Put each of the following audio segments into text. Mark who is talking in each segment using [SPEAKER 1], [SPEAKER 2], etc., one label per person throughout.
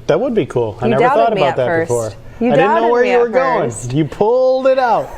[SPEAKER 1] That would be cool. I
[SPEAKER 2] You
[SPEAKER 1] never thought
[SPEAKER 2] doubted me
[SPEAKER 1] about
[SPEAKER 2] at
[SPEAKER 1] that
[SPEAKER 2] first.
[SPEAKER 1] before.
[SPEAKER 2] You
[SPEAKER 1] I didn't know
[SPEAKER 2] doubted
[SPEAKER 1] where
[SPEAKER 2] me
[SPEAKER 1] you were
[SPEAKER 2] at
[SPEAKER 1] going.
[SPEAKER 2] first.
[SPEAKER 1] You pulled it out.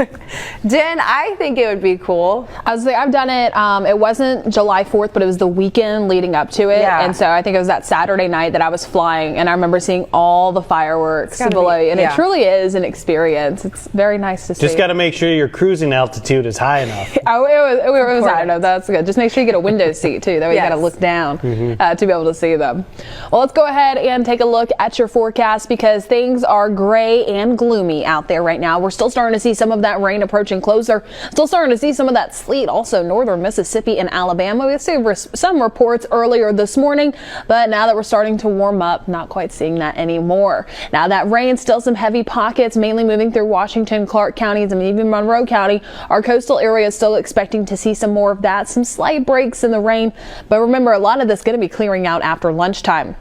[SPEAKER 2] Jen, I think it would be cool.
[SPEAKER 3] I've done it. It wasn't July 4th, but it was the weekend leading up to it.
[SPEAKER 2] Yeah.
[SPEAKER 3] And so I think it was that Saturday night that I was flying, and I remember seeing all the fireworks below you. And it truly is an experience. It's very nice to see.
[SPEAKER 1] Just got to make sure your cruising altitude is high enough.
[SPEAKER 3] Oh, it was high enough. That's good. Just make sure you get a window seat too. That way you got to look down to be able to see them. Well, let's go ahead and take a look at your forecast because things are gray and gloomy out there right now. We're still starting to see some of that rain approaching closer. Still starting to see some of that sleet also northern Mississippi and Alabama. We see some reports earlier this morning, but now that we're starting to warm up, not quite seeing that anymore. Now that rain, still some heavy pockets, mainly moving through Washington, Clark counties, and even Monroe County. Our coastal area is still expecting to see some more of that, some slight breaks in the rain. But remember, a lot of this is going to be clearing out after lunchtime.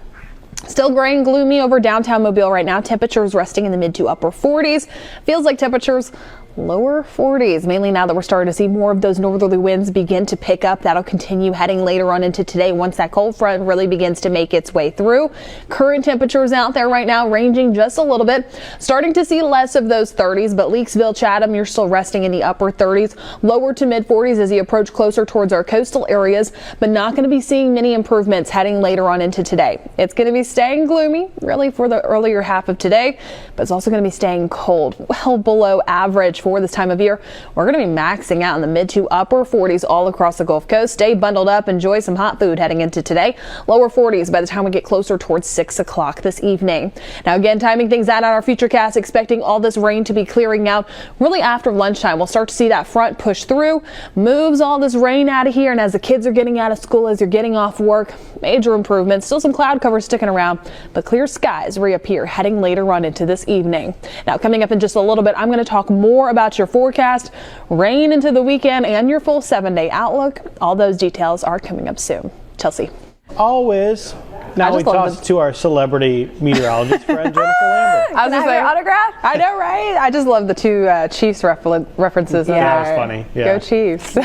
[SPEAKER 3] Still gray and gloomy over downtown Mobile right now. Temperatures resting in the mid to upper 40s. Feels like temperatures lower 40s, mainly now that we're starting to see more of those northerly winds begin to pick up. That'll continue heading later on into today once that cold front really begins to make its way through. Current temperatures out there right now ranging just a little bit. Starting to see less of those 30s, but Leakesville, Chatham, you're still resting in the upper 30s, lower to mid 40s as you approach closer towards our coastal areas, but not going to be seeing many improvements heading later on into today. It's going to be staying gloomy really for the earlier half of today, but it's also going to be staying cold, well below average for this time of year. We're going to be maxing out in the mid to upper 40s all across the Gulf Coast. Stay bundled up, enjoy some hot food heading into today. Lower 40s by the time we get closer towards 6 o'clock this evening. Now again, timing things out on our Futurecast, expecting all this rain to be clearing out really after lunchtime. We'll start to see that front push through, moves all this rain out of here, and as the kids are getting out of school, as you're getting off work, major improvements. Still some cloud cover sticking around, but clear skies reappear heading later on into this evening. Now coming up in just a little bit, I'm going to talk more about your forecast, rain into the weekend, and your full 7-day outlook. All those details are coming up soon. Chelsea.
[SPEAKER 1] Always. Now we toss to our celebrity meteorologist friend, Jennifer Lambert.
[SPEAKER 2] I was going to say autograph.
[SPEAKER 3] I know, right? I just love the two Chiefs references.
[SPEAKER 1] That was funny. Yeah.
[SPEAKER 3] Go Chiefs.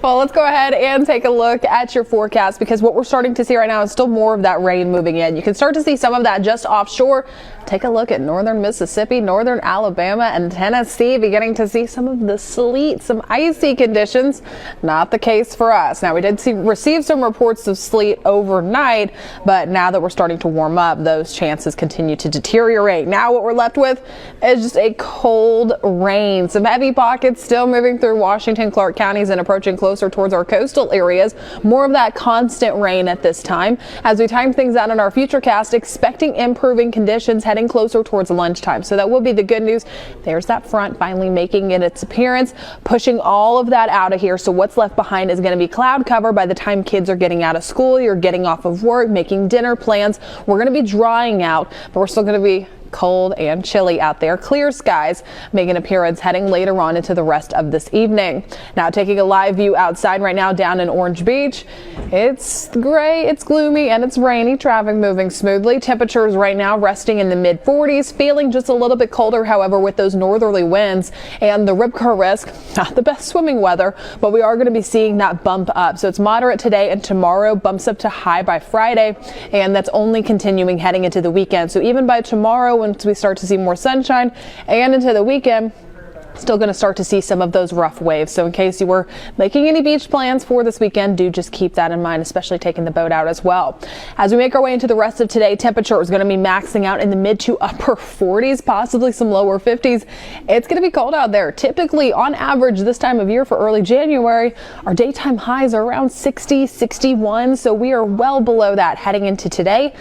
[SPEAKER 3] Well, let's go ahead and take a look at your forecast because what we're starting to see right now is still more of that rain moving in. You can start to see some of that just offshore. Take a look at northern Mississippi, northern Alabama, and Tennessee beginning to see some of the sleet, some icy conditions. Not the case for us. Now, we did receive some reports of sleet overnight, but now that we're starting to warm up, those chances continue to deteriorate. Now what we're left with is just a cold rain. Some heavy pockets still moving through Washington, Clark counties and approaching closer towards our coastal areas. More of that constant rain at this time. As we time things out in our Futurecast, expecting improving conditions heading closer towards lunchtime. So that will be the good news. There's that front finally making its appearance, pushing all of that out of here. So what's left behind is going to be cloud cover by the time kids are getting out of school, you're getting off of work, making dinner plans. We're going to be drying out, but we're still going to be cold and chilly out there. Clear skies make an appearance heading later on into the rest of this evening. Now taking a live view outside right now down in Orange Beach. It's gray, it's gloomy, and it's rainy. Traffic moving smoothly. Temperatures right now resting in the mid 40s, feeling just a little bit colder, however, with those northerly winds and the rip curl risk. Not the best swimming weather, but we are going to be seeing that bump up. So it's moderate today and tomorrow, bumps up to high by Friday, and that's only continuing heading into the weekend. So even by tomorrow, once we start to see more sunshine and into the weekend, still going to start to see some of those rough waves. So in case you were making any beach plans for this weekend, do just keep that in mind, especially taking the boat out as well. As we make our way into the rest of today, temperature is going to be maxing out in the mid to upper 40s, possibly some lower 50s. It's going to be cold out there. Typically, on average, this time of year for early January, our daytime highs are around 60, 61. So we are well below that heading into today.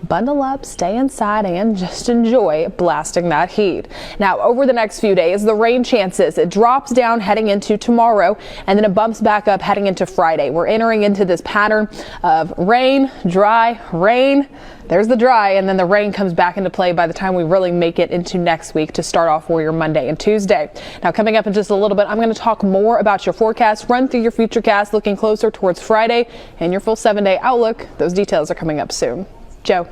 [SPEAKER 3] Bundle up, stay inside, and just enjoy blasting that heat. Now, over the next few days, the rain chances, it drops down heading into tomorrow, and then it bumps back up heading into Friday. We're entering into this pattern of rain, dry, rain. There's the dry, and then the rain comes back into play by the time we really make it into next week to start off for your Monday and Tuesday. Now, coming up in just a little bit, I'm going to talk more about your forecast, run through your Futurecast, looking closer towards Friday, and your full 7-day outlook. Those details are coming up soon. Joe.